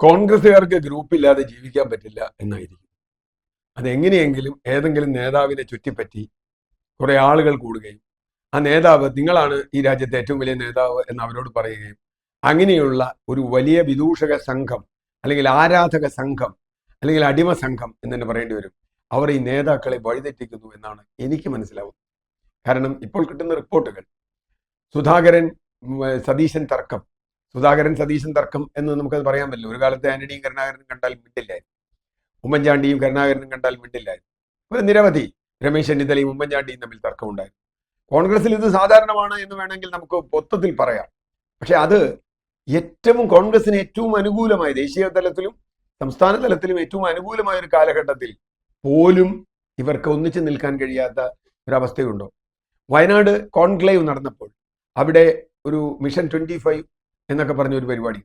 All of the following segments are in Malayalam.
കോൺഗ്രസ്സുകാർക്ക് ഗ്രൂപ്പില്ലാതെ ജീവിക്കാൻ പറ്റില്ല എന്നായിരിക്കും. അതെങ്ങനെയെങ്കിലും ഏതെങ്കിലും നേതാവിനെ ചുറ്റിപ്പറ്റി കുറെ ആളുകൾ കൂടുകയും ആ നേതാവ് നിങ്ങളാണ് ഈ രാജ്യത്തെ ഏറ്റവും വലിയ നേതാവ് എന്ന് അവരോട് പറയുകയും അങ്ങനെയുള്ള ഒരു വലിയ വിദൂഷക സംഘം അല്ലെങ്കിൽ ആരാധക സംഘം അല്ലെങ്കിൽ അടിമ സംഘം എന്ന് തന്നെ പറയേണ്ടി വരും. അവർ ഈ നേതാക്കളെ വഴിതെറ്റിക്കുന്നു എന്നാണ് എനിക്ക് മനസ്സിലാവുന്നത്. കാരണം ഇപ്പോൾ കിട്ടുന്ന റിപ്പോർട്ടുകൾ സുധാകരൻ സതീശൻ തർക്കം എന്ന് നമുക്കത് പറയാൻ പറ്റില്ല. ഒരു കാലത്ത് ആന്റണിയും കരുണാകരനും കണ്ടാൽ മിണ്ടില്ലായിരുന്നു, ഉമ്മൻചാണ്ടിയും കരുണാകരനും കണ്ടാൽ മിണ്ടില്ലായിരുന്നു. ഒരു നിരവധി രമേശ് ചെന്നിത്തലയും ഉമ്മൻചാണ്ടിയും തമ്മിൽ തർക്കമുണ്ടായിരുന്നു. കോൺഗ്രസിൽ ഇത് സാധാരണമാണ് എന്ന് വേണമെങ്കിൽ നമുക്ക് മൊത്തത്തിൽ പറയാം. പക്ഷെ അത് കോൺഗ്രസിന് ഏറ്റവും അനുകൂലമായ, ദേശീയ തലത്തിലും സംസ്ഥാന തലത്തിലും ഏറ്റവും അനുകൂലമായ ഒരു കാലഘട്ടത്തിൽ പോലും ഇവർക്ക് ഒന്നിച്ചു നിൽക്കാൻ കഴിയാത്ത ഒരവസ്ഥയുണ്ടോ? വയനാട് കോൺക്ലേവ് നടന്നപ്പോൾ അവിടെ ഒരു മിഷൻ 25 എന്നൊക്കെ പറഞ്ഞ ഒരു പരിപാടി.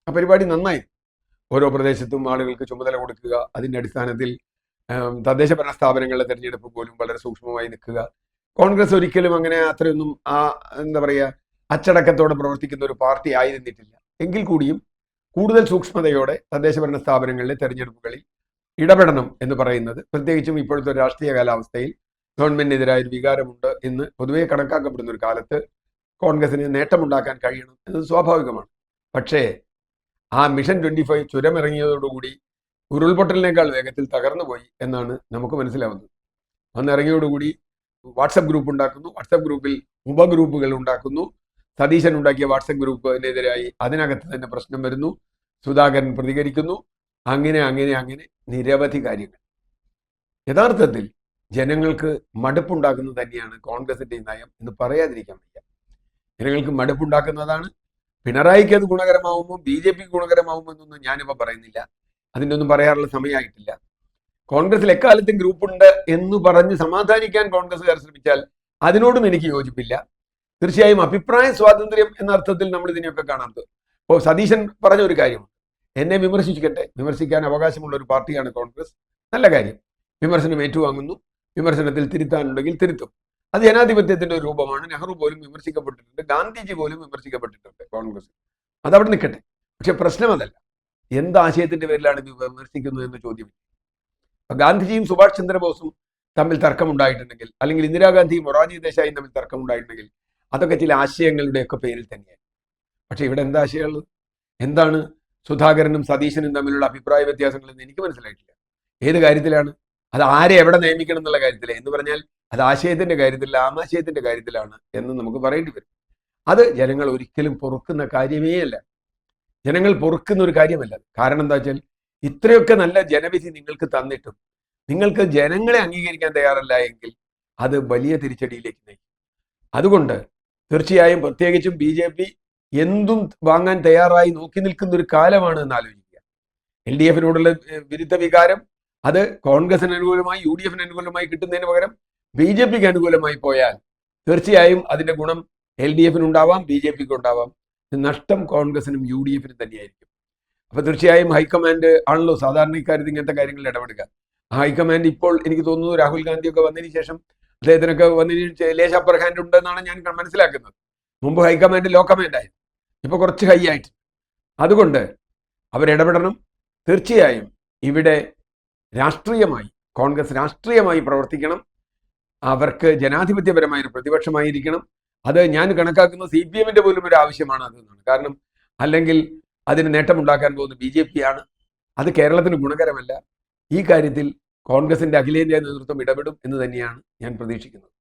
ആ പരിപാടി നന്നായി. ഓരോ പ്രദേശത്തും ആളുകൾക്ക് ചുമതല കൊടുക്കുക, അതിന്റെ അടിസ്ഥാനത്തിൽ തദ്ദേശ ഭരണ സ്ഥാപനങ്ങളുടെ തെരഞ്ഞെടുപ്പ് പോലും വളരെ സൂക്ഷ്മമായി നിൽക്കുക. കോൺഗ്രസ് ഒരിക്കലും അങ്ങനെ അത്രയൊന്നും എന്താ പറയുക അച്ചടക്കത്തോടെ പ്രവർത്തിക്കുന്ന ഒരു പാർട്ടി ആയിരുന്നിട്ടില്ല. എങ്കിൽ കൂടിയും കൂടുതൽ സൂക്ഷ്മതയോടെ തദ്ദേശ ഭരണ സ്ഥാപനങ്ങളിലെ തെരഞ്ഞെടുപ്പുകളിൽ ഇടപെടണം എന്ന് പറയുന്നത്, പ്രത്യേകിച്ചും ഇപ്പോഴത്തെ രാഷ്ട്രീയ കാലാവസ്ഥയിൽ ഗവൺമെന്റിനെതിരായ ഒരു വികാരമുണ്ട് എന്ന് പൊതുവെ കണക്കാക്കപ്പെടുന്ന ഒരു കാലത്ത് കോൺഗ്രസിന് നേട്ടമുണ്ടാക്കാൻ കഴിയണം എന്നത് സ്വാഭാവികമാണ്. പക്ഷേ ആ മിഷൻ 25 ചുരമിറങ്ങിയതോടുകൂടി ഉരുൾപൊട്ടലിനേക്കാൾ വേഗത്തിൽ തകർന്നുപോയി എന്നാണ് നമുക്ക് മനസ്സിലാവുന്നത്. അന്നിറങ്ങിയോടുകൂടി വാട്സപ്പ് ഗ്രൂപ്പ് ഉണ്ടാക്കുന്നു, വാട്സപ്പ് ഗ്രൂപ്പിൽ ഉപഗ്രൂപ്പുകൾ ഉണ്ടാക്കുന്നു, സതീശൻ ഉണ്ടാക്കിയ വാട്സപ്പ് ഗ്രൂപ്പിനെതിരായി അതിനകത്ത് തന്നെ പ്രശ്നം വരുന്നു, സുധാകരൻ പ്രതികരിക്കുന്നു, അങ്ങനെ അങ്ങനെ അങ്ങനെ നിരവധി കാര്യങ്ങൾ. യഥാർത്ഥത്തിൽ ജനങ്ങൾക്ക് മടുപ്പുണ്ടാക്കുന്നത് തന്നെയാണ് കോൺഗ്രസിന്റെ നയം എന്ന് പറയാതിരിക്കാൻ വയ്യ. ജനങ്ങൾക്ക് മടുപ്പുണ്ടാക്കുന്നതാണ്. പിണറായിക്ക് അത് ഗുണകരമാവുമോ BJP ഗുണകരമാവുമോ എന്നൊന്നും ഞാനിപ്പോൾ പറയുന്നില്ല. അതിൻ്റെ ഒന്നും പറയാറുള്ള സമയമായിട്ടില്ല. കോൺഗ്രസിൽ എക്കാലത്തും ഗ്രൂപ്പുണ്ട് എന്ന് പറഞ്ഞ് സമാധാനിക്കാൻ കോൺഗ്രസ്സുകാർ ശ്രമിച്ചാൽ അതിനോടും എനിക്ക് യോജിപ്പില്ല. തീർച്ചയായും അഭിപ്രായ സ്വാതന്ത്ര്യം എന്ന അർത്ഥത്തിൽ നമ്മൾ ഇതിനെയൊക്കെ കാണാത്തത്. ഇപ്പോൾ സതീശൻ പറഞ്ഞ ഒരു കാര്യമാണ്, എന്നെ വിമർശിക്കട്ടെ, വിമർശിക്കാൻ അവകാശമുള്ള ഒരു പാർട്ടിയാണ് കോൺഗ്രസ്. നല്ല കാര്യം, വിമർശനം ഏറ്റുവാങ്ങുന്നു, വിമർശനത്തിൽ തിരുത്താനുണ്ടെങ്കിൽ തിരുത്തും. അത് ജനാധിപത്യത്തിന്റെ ഒരു രൂപമാണ്. നെഹ്റു പോലും വിമർശിക്കപ്പെട്ടിട്ടുണ്ട്, ഗാന്ധിജി പോലും വിമർശിക്കപ്പെട്ടിട്ടുണ്ട് കോൺഗ്രസ്. അതവിടെ നിൽക്കട്ടെ. പക്ഷെ പ്രശ്നം അതല്ല, എന്ത് ആശയത്തിന്റെ പേരിലാണ് ഇത് വിമർശിക്കുന്നത് എന്ന ചോദ്യം. ഗാന്ധിജിയും സുഭാഷ് ചന്ദ്രബോസും തമ്മിൽ തർക്കമുണ്ടായിട്ടുണ്ടെങ്കിൽ, അല്ലെങ്കിൽ ഇന്ദിരാഗാന്ധിയും മൊറാർജി ദേശായിയും തമ്മിൽ തർക്കമുണ്ടായിട്ടുണ്ടെങ്കിൽ അതൊക്കെ ചില ആശയങ്ങളുടെയൊക്കെ പേരിൽ തന്നെയാണ്. പക്ഷെ ഇവിടെ എന്താ ആശയമുള്ളത്? എന്താണ് സുധാകരനും സതീശനും തമ്മിലുള്ള അഭിപ്രായ വ്യത്യാസങ്ങളെന്ന് എനിക്ക് മനസ്സിലായിട്ടില്ല. ഏത് കാര്യത്തിലാണ്? അത് ആരെ എവിടെ നിയമിക്കണം എന്നുള്ള കാര്യത്തിലെ എന്ന് പറഞ്ഞാൽ അത് ആശയത്തിന്റെ കാര്യത്തിലല്ല, ആമാശയത്തിന്റെ കാര്യത്തിലാണ് എന്ന് നമുക്ക് പറയേണ്ടി വരും. അത് ജനങ്ങൾ ഒരിക്കലും പൊറുക്കുന്ന കാര്യമേ അല്ല. ജനങ്ങൾ പൊറുക്കുന്ന ഒരു കാര്യമല്ല. കാരണം എന്താ വെച്ചാൽ ഇത്രയൊക്കെ നല്ല ജനവിധി നിങ്ങൾക്ക് തന്നിട്ടും നിങ്ങൾക്ക് ജനങ്ങളെ അംഗീകരിക്കാൻ തയ്യാറല്ല എങ്കിൽ അത് വലിയ തിരിച്ചടിയിലേക്ക് നയിക്കും. അതുകൊണ്ട് തീർച്ചയായും പ്രത്യേകിച്ചും BJP എന്തും വാങ്ങാൻ തയ്യാറായി നോക്കി നിൽക്കുന്ന ഒരു കാലമാണ് എന്ന് ആലോചിക്കുക. LDF-നോടുള്ള വിരുദ്ധ വികാരം അത് കോൺഗ്രസിന് അനുകൂലമായി UDF-ന് അനുകൂലമായി കിട്ടുന്നതിന് പകരം BJP-ക്ക് അനുകൂലമായി പോയാൽ തീർച്ചയായും അതിന്റെ ഗുണം LDF-നുണ്ടാവാം, BJP-ക്ക് ഉണ്ടാവാം. നഷ്ടം കോൺഗ്രസിനും UDF-നും തന്നെയായിരിക്കും. അപ്പൊ തീർച്ചയായും ഹൈക്കമാൻഡ് ആണല്ലോ സാധാരണ ഇക്കാര്യത്തിൽ ഇങ്ങനത്തെ കാര്യങ്ങളിൽ ഇടപെടുക. ഹൈക്കമാൻഡ് ഇപ്പോൾ എനിക്ക് തോന്നുന്നു രാഹുൽ ഗാന്ധിയൊക്കെ വന്നതിന് ശേഷം അദ്ദേഹത്തിനൊക്കെ വന്നതിന് ലേശ അപ്പർ ഹാൻഡ് ഉണ്ടെന്നാണ് ഞാൻ മനസ്സിലാക്കുന്നത്. മുമ്പ് ഹൈക്കമാൻഡ് ലോ കമാൻഡായിരുന്നു, ഇപ്പൊ കുറച്ച് ഹൈ ആയിട്ട്. അതുകൊണ്ട് അവരിടപെടണം. തീർച്ചയായും ഇവിടെ കോൺഗ്രസ് രാഷ്ട്രീയമായി പ്രവർത്തിക്കണം. അവർക്ക് ജനാധിപത്യപരമായ ഒരു പ്രതിപക്ഷമായിരിക്കണം. അത് ഞാൻ കണക്കാക്കുന്ന CPM-ന്റെ പോലും ഒരു ആവശ്യമാണ് അതെന്നാണ്. കാരണം അല്ലെങ്കിൽ അതിന് നേട്ടമുണ്ടാക്കാൻ പോകുന്ന BJP ആണ്. അത് കേരളത്തിന് ഗുണകരമല്ല. ഈ കാര്യത്തിൽ കോൺഗ്രസിന്റെ അഖിലേന്ത്യാ നേതൃത്വം ഇടപെടും എന്ന് തന്നെയാണ് ഞാൻ പ്രതീക്ഷിക്കുന്നത്.